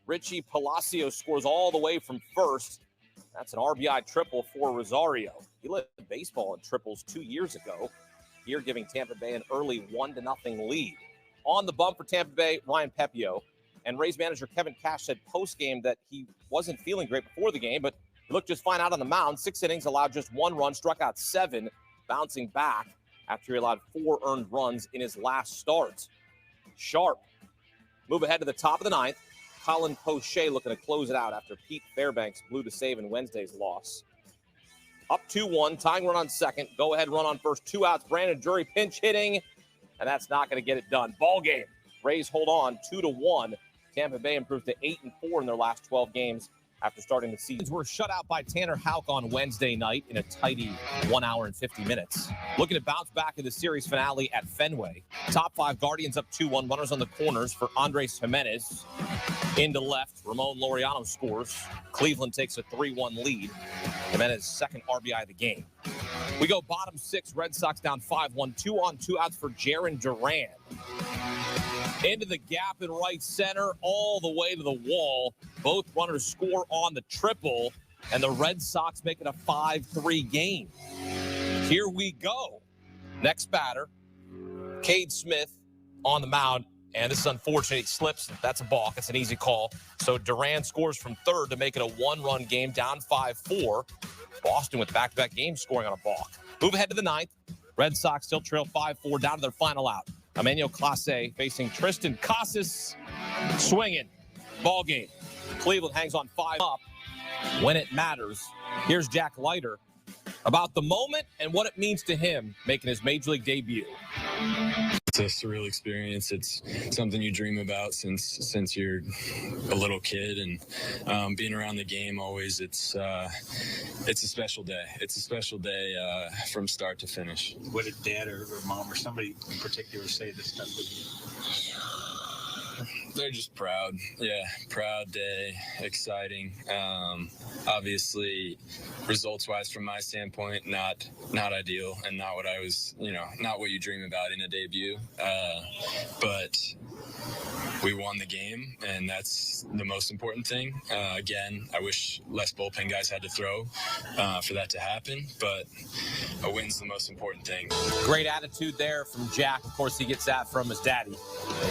Richie Palacios scores all the way from first. That's an RBI triple for Rosario. He led baseball in triples 2 years ago. Here giving Tampa Bay an early 1-0 lead. On the bump for Tampa Bay, Ryan Pepio. And Rays manager Kevin Cash said post-game that he wasn't feeling great before the game, but he looked just fine out on the mound. 6 innings, allowed just 1 run, struck out 7, bouncing back after he allowed 4 earned runs in his last start. Sharp. Move ahead to the top of the ninth. Colin Poche looking to close it out after Pete Fairbanks blew the save in Wednesday's loss. Up 2-1, tying run on second. Go-ahead run on first, 2 outs. Brandon Drury pinch hitting, and that's not going to get it done. Ball game. Rays hold on 2-1. Tampa Bay improves to 8-4 in their last 12 games after starting the season. Were shut out by Tanner Houck on Wednesday night in a tidy 1 hour and 50 minutes. Looking to bounce back in the series finale at Fenway. Top 5 Guardians up 2-1. Runners on the corners for Andres Jimenez. Into left, Ramon Laureano scores. Cleveland takes a 3-1 lead. Jimenez second RBI of the game. We go bottom 6, Red Sox down 5-1. 2 on, 2 outs for Jarren Duran. Into the gap in right center, all the way to the wall. Both runners score on the triple, and the Red Sox make it a 5-3 game. Here we go. Next batter, Cade Smith on the mound, and this is unfortunate. He slips. That's a balk. That's an easy call. So Duran scores from third to make it a 1-run game, down 5-4. Boston with back-to-back games scoring on a balk. Move ahead to the ninth. Red Sox still trail 5-4, down to their final out. Emmanuel Clase facing Tristan Casas, swinging. Ball game. Cleveland hangs on 5 up when it matters. Here's Jack Leiter about the moment and what it means to him making his Major League debut. It's a surreal experience. It's something you dream about since you're a little kid, and being around the game always. It's a special day. It's a special day from start to finish. What did Dad or Mom or somebody in particular say this stuff with you? They're just proud. Yeah, proud day, exciting. Obviously, results-wise, from my standpoint, not ideal, and not what I was, not what you dream about in a debut. But we won the game, and that's the most important thing. Again, I wish less bullpen guys had to throw for that to happen, but a win's the most important thing. Great attitude there from Jack. Of course, he gets that from his daddy.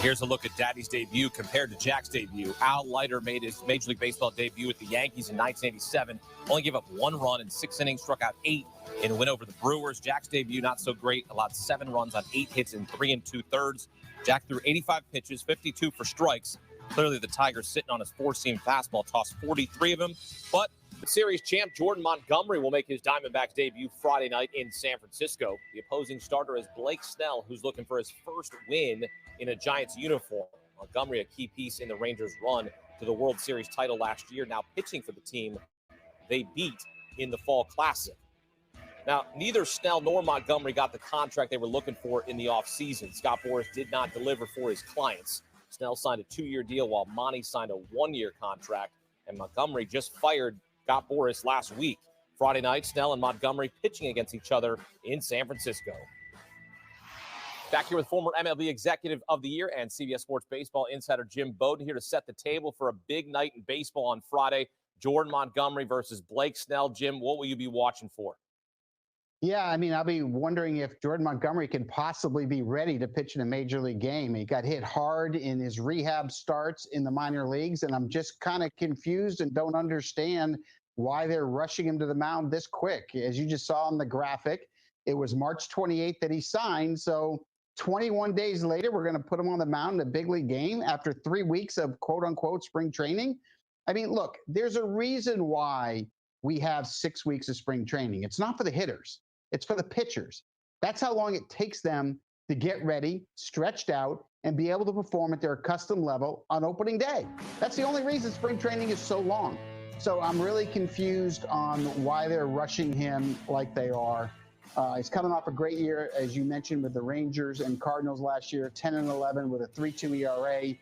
Here's a look at Daddy's debut compared to Jack's debut. Al Leiter made his Major League Baseball debut with the Yankees in 1987. Only gave up 1 run in 6 innings, struck out 8 in a win over the Brewers. Jack's debut, not so great. Allowed 7 runs on 8 hits in 3 2/3. Jack threw 85 pitches, 52 for strikes. Clearly the Tigers sitting on his 4-seam fastball, tossed 43 of them. But the series champ Jordan Montgomery will make his Diamondbacks debut Friday night in San Francisco. The opposing starter is Blake Snell, who's looking for his first win in a Giants uniform. Montgomery, a key piece in the Rangers' run to the World Series title last year, now pitching for the team they beat in the Fall Classic. Now, neither Snell nor Montgomery got the contract they were looking for in the offseason. Scott Boras did not deliver for his clients. Snell signed a 2-year deal while Monty signed a 1-year contract, and Montgomery just fired Scott Boras last week. Friday night, Snell and Montgomery pitching against each other in San Francisco. Back here with former MLB Executive of the Year and CBS Sports Baseball insider Jim Bowden, here to set the table for a big night in baseball on Friday. Jordan Montgomery versus Blake Snell. Jim, what will you be watching for? Yeah, I'll be wondering if Jordan Montgomery can possibly be ready to pitch in a major league game. He got hit hard in his rehab starts in the minor leagues, and I'm just kind of confused and don't understand why they're rushing him to the mound this quick. As you just saw on the graphic, it was March 28th that he signed, so 21 days later, we're going to put him on the mound in a big league game after 3 weeks of quote-unquote spring training. Look, there's a reason why we have 6 weeks of spring training. It's not for the hitters. It's for the pitchers. That's how long it takes them to get ready, stretched out, and be able to perform at their accustomed level on opening day. That's the only reason spring training is so long. So I'm really confused on why they're rushing him like they are. He's coming off a great year, as you mentioned, with the Rangers and Cardinals last year, 10-11 with a 3.2 ERA.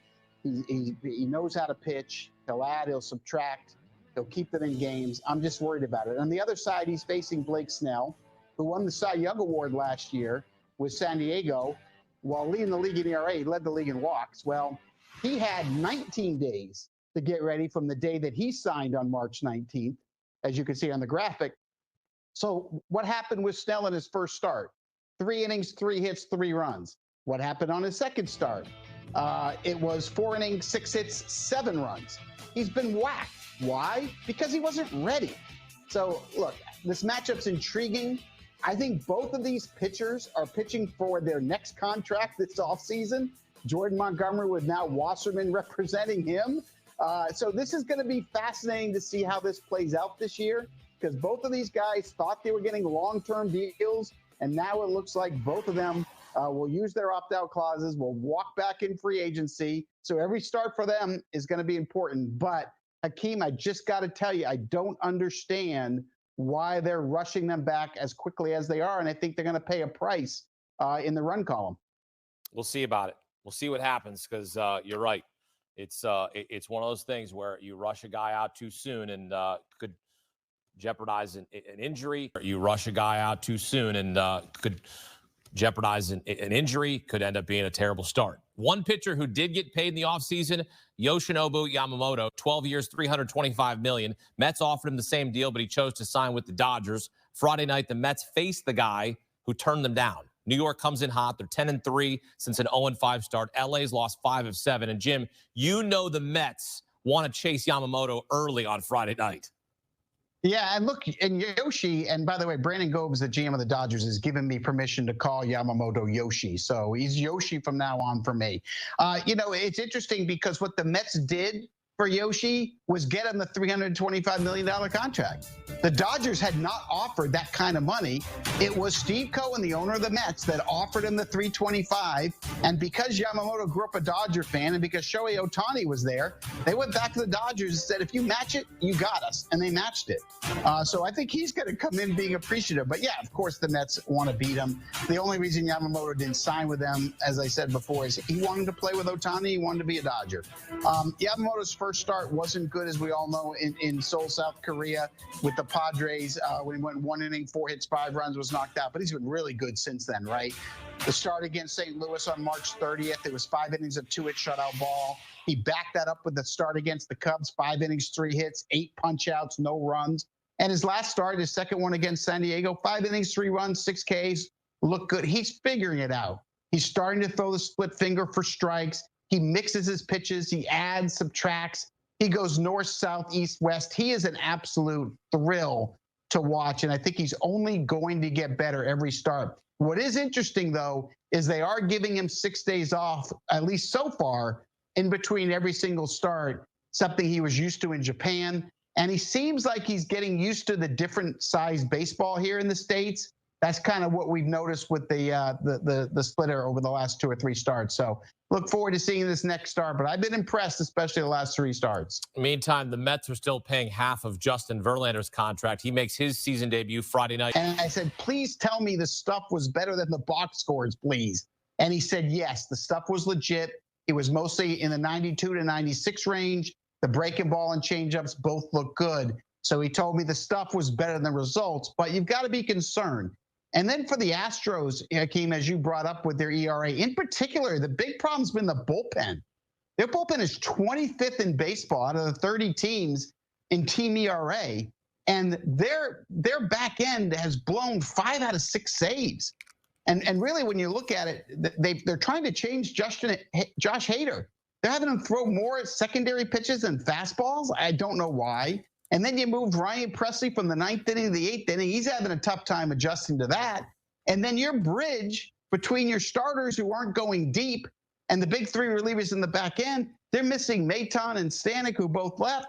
He knows how to pitch. He'll add, he'll subtract, he'll keep them in games. I'm just worried about it. On the other side, he's facing Blake Snell, who won the Cy Young Award last year with San Diego. While leading the league in ERA, he led the league in walks. Well, he had 19 days to get ready from the day that he signed on March 19th, as you can see on the graphic. So what happened with Snell in his first start? 3 innings, 3 hits, 3 runs. What happened on his second start? It was 4 innings, 6 hits, 7 runs. He's been whacked. Why? Because he wasn't ready. So look, this matchup's intriguing. I think both of these pitchers are pitching for their next contract this offseason. Jordan Montgomery with now Wasserman representing him. So this is going to be fascinating to see how this plays out this year, because both of these guys thought they were getting long-term deals, and now it looks like both of them will use their opt-out clauses, will walk back in free agency. So every start for them is going to be important. But Hakeem, I just got to tell you, I don't understand why they're rushing them back as quickly as they are, and I think they're going to pay a price in the run column. We'll see about it. We'll see what happens, because you're right. It's one of those things where you rush a guy out too soon and could jeopardize an injury. You rush a guy out too soon and could jeopardize an injury, could end up being a terrible start. One pitcher who did get paid in the offseason, Yoshinobu Yamamoto, 12 years, $325 million. Mets offered him the same deal, but he chose to sign with the Dodgers. Friday night, the Mets faced the guy who turned them down. New York comes in hot. They're 10-3 since an 0-5 start. LA's lost 5 of 7. And Jim, you know the Mets want to chase Yamamoto early on Friday night. Yeah, and look, and Yoshi, and by the way, Brandon Gobes, the GM of the Dodgers, has given me permission to call Yamamoto Yoshi. So he's Yoshi from now on for me. It's interesting because what the Mets did for Yoshi was get him the $325 million contract. The Dodgers had not offered that kind of money. It was Steve Cohen, the owner of the Mets, that offered him the $325. And because Yamamoto grew up a Dodger fan and because Shohei Ohtani was there, they went back to the Dodgers and said, if you match it, you got us. And they matched it. So I think he's going to come in being appreciative. But yeah, of course, the Mets want to beat him. The only reason Yamamoto didn't sign with them, as I said before, is he wanted to play with Ohtani. He wanted to be a Dodger. Yamamoto's first start wasn't good, as we all know, in Seoul, South Korea with the Padres when he went 1 inning, 4 hits, 5 runs, was knocked out. But he's been really good since then, right? The start against St. Louis on March 30th, it was 5 innings of 2-hit shutout ball. He backed that up with the start against the Cubs, 5 innings, 3 hits, 8 punch-outs, no runs. And his last start, his second one against San Diego, 5 innings, 3 runs, 6 Ks, looked good. He's figuring it out. He's starting to throw the split finger for strikes. He mixes his pitches. He adds, subtracts. He goes north, south, east, west. He is an absolute thrill to watch, and I think he's only going to get better every start. What is interesting, though, is they are giving him 6 days off, at least so far, in between every single start, something he was used to in Japan. And he seems like he's getting used to the different size baseball here in the States. That's kind of what we've noticed with the splitter over the last 2 or 3 starts. So look forward to seeing this next start. But I've been impressed, especially the last 3 starts. Meantime, the Mets are still paying half of Justin Verlander's contract. He makes his season debut Friday night. And I said, please tell me the stuff was better than the box scores, please. And he said, yes, the stuff was legit. It was mostly in the 92 to 96 range. The breaking ball and changeups both look good. So he told me the stuff was better than the results, but you've got to be concerned. And then for the Astros, Hakeem, as you brought up with their ERA, in particular, the big problem's been the bullpen. Their bullpen is 25th in baseball out of the 30 teams in team ERA. And their back end has blown 5 out of 6 saves. And really, when you look at it, they're trying to change Josh Hader. They're having him throw more secondary pitches than fastballs. I don't know why. And then you moved Ryan Presley from the 9th inning to the 8th inning. He's having a tough time adjusting to that. And then your bridge between your starters who aren't going deep and the big 3 relievers in the back end, they're missing Maton and Stanek, who both left.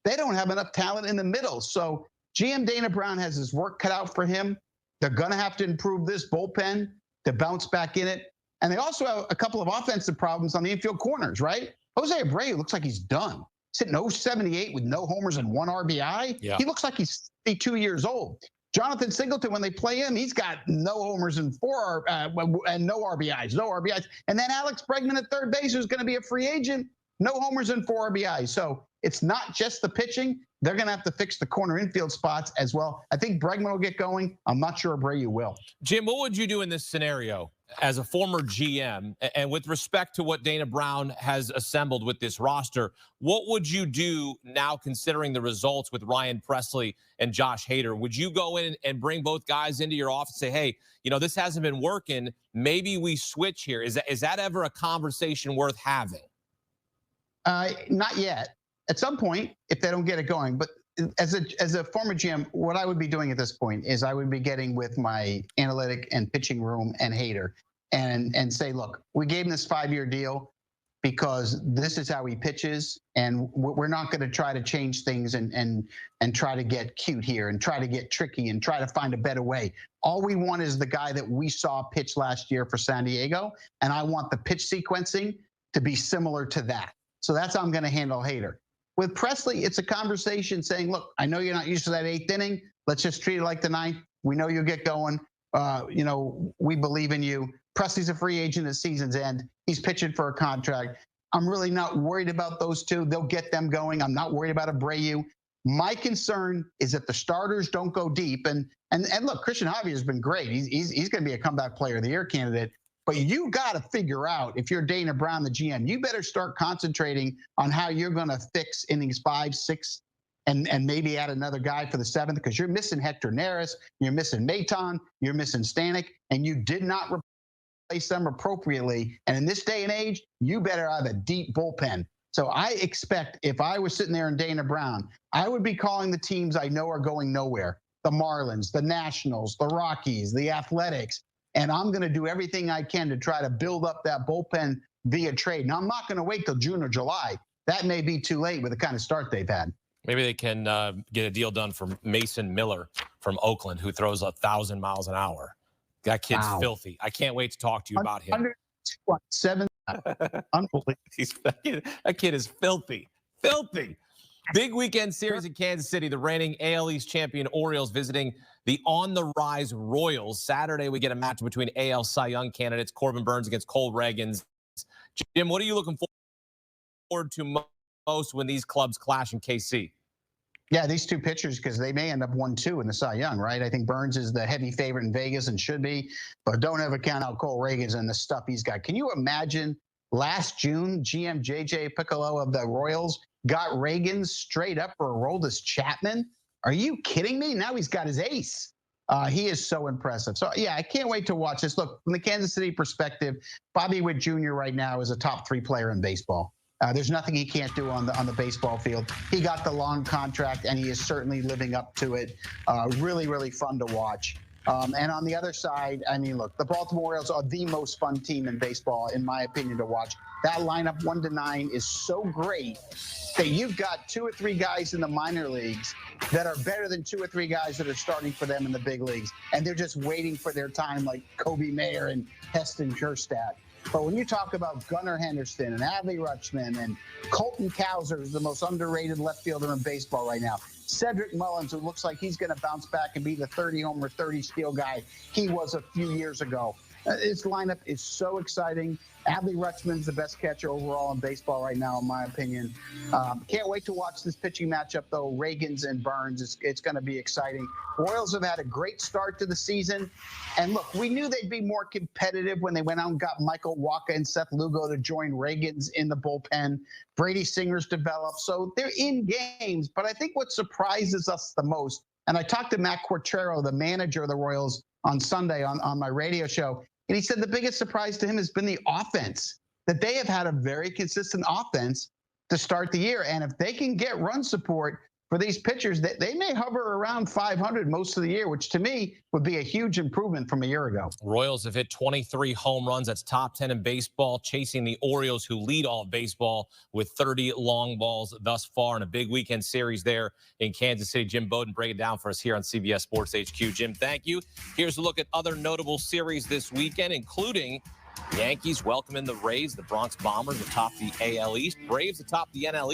They don't have enough talent in the middle. So GM Dana Brown has his work cut out for him. They're going to have to improve this bullpen to bounce back in it. And they also have a couple of offensive problems on the infield corners, right? Jose Abreu looks like he's done. He's hitting 0.78 with no homers and 1 RBI. Yeah. He looks like he's 52 years old. Jonathan Singleton, when they play him, he's got no homers and and no RBIs. And then Alex Bregman at third base, who's going to be a free agent, no homers and 4 RBIs. So it's not just the pitching. They're going to have to fix the corner infield spots as well. I think Bregman will get going. I'm not sure Abreu will. Jim, what would you do in this scenario as a former GM, and with respect to what Dana Brown has assembled with this roster, what would you do now considering the results with Ryan Presley and Josh Hader? Would you go in and bring both guys into your office and say, hey, this hasn't been working. Maybe we switch here. Is that ever a conversation worth having? Not yet. At some point, if they don't get it going. But as a former GM, what I would be doing at this point is I would be getting with my analytic and pitching room and Hader and say, look, we gave him this 5-year deal because this is how he pitches, and we're not going to try to change things and try to get cute here and try to get tricky and try to find a better way. All we want is the guy that we saw pitch last year for San Diego, and I want the pitch sequencing to be similar to that. So that's how I'm going to handle Hader. With Presley, it's a conversation saying, look, I know you're not used to that 8th inning. Let's just treat it like the 9th. We know you'll get going. We believe in you. Presley's a free agent at season's end. He's pitching for a contract. I'm really not worried about those two. They'll get them going. I'm not worried about Abreu. My concern is that the starters don't go deep. And look, Christian Javier has been great. He's going to be a comeback player of the year candidate. But you got to figure out, if you're Dana Brown, the GM, you better start concentrating on how you're going to fix innings 5, 6, and maybe add another guy for the 7th, because you're missing Hector Neris, you're missing Maton, you're missing Stanek, and you did not replace them appropriately. And in this day and age, you better have a deep bullpen. So I expect, if I was sitting there in Dana Brown, I would be calling the teams I know are going nowhere: the Marlins, the Nationals, the Rockies, the Athletics. And I'm going to do everything I can to try to build up that bullpen via trade. Now, I'm not going to wait till June or July. That may be too late with the kind of start they've had. Maybe they can get a deal done for Mason Miller from Oakland, who throws 1,000 miles an hour. That kid's filthy. I can't wait to talk to you about him. 7. Unbelievable. That kid is filthy. Filthy. Big weekend series in Kansas City. The reigning AL East champion Orioles visiting the on-the-rise Royals. Saturday, we get a match between AL Cy Young candidates Corbin Burnes against Cole Reagans. Jim, what are you looking forward to most when these clubs clash in KC? Yeah, these two pitchers, because they may end up 1-2 in the Cy Young, right? I think Burnes is the heavy favorite in Vegas and should be, but don't ever count out Cole Reagans and the stuff he's got. Can you imagine last June, GM JJ Piccolo of the Royals got Reagans straight up for Aroldis Chapman? Are you kidding me? Now he's got his ace. He is so impressive. So, yeah, I can't wait to watch this. Look, from the Kansas City perspective, Bobby Witt Jr. right now is a top 3 player in baseball. There's nothing he can't do on the baseball field. He got the long contract, and he is certainly living up to it. Really, really fun to watch. And on the other side, I mean, look, the Baltimore Orioles are the most fun team in baseball, in my opinion, to watch. That lineup 1-9 is so great that you've got 2 or 3 guys in the minor leagues that are better than 2 or 3 guys that are starting for them in the big leagues. And they're just waiting for their time, like Kobe Mayer and Heston Kjerstad. But when you talk about Gunnar Henderson and Adley Rutschman and Colton Cowser, who's the most underrated left fielder in baseball right now, Cedric Mullins, who looks like he's going to bounce back and be the 30-homer, 30-steal guy he was a few years ago. His lineup is so exciting. Adley Rutschman's the best catcher overall in baseball right now, in my opinion. Can't wait to watch this pitching matchup, though. Reagans and Burnes, it's going to be exciting. Royals have had a great start to the season. And look, we knew they'd be more competitive when they went out and got Michael Wacha and Seth Lugo to join Reagans in the bullpen. Brady Singer's developed, so they're in games. But I think what surprises us the most, and I talked to Matt Quartero, the manager of the Royals, on Sunday on my radio show, and he said the biggest surprise to him has been the offense, that they have had a very consistent offense to start the year. And if they can get run support for these pitchers, they may hover around 500 most of the year, which to me would be a huge improvement from a year ago. Royals have hit 23 home runs. That's top 10 in baseball, chasing the Orioles, who lead all of baseball with 30 long balls thus far in a big weekend series there in Kansas City. Jim Bowden break it down for us here on CBS Sports HQ. Jim, thank you. Here's a look at other notable series this weekend, including Yankees welcoming the Rays, the Bronx Bombers atop the AL East, Braves atop the NL East.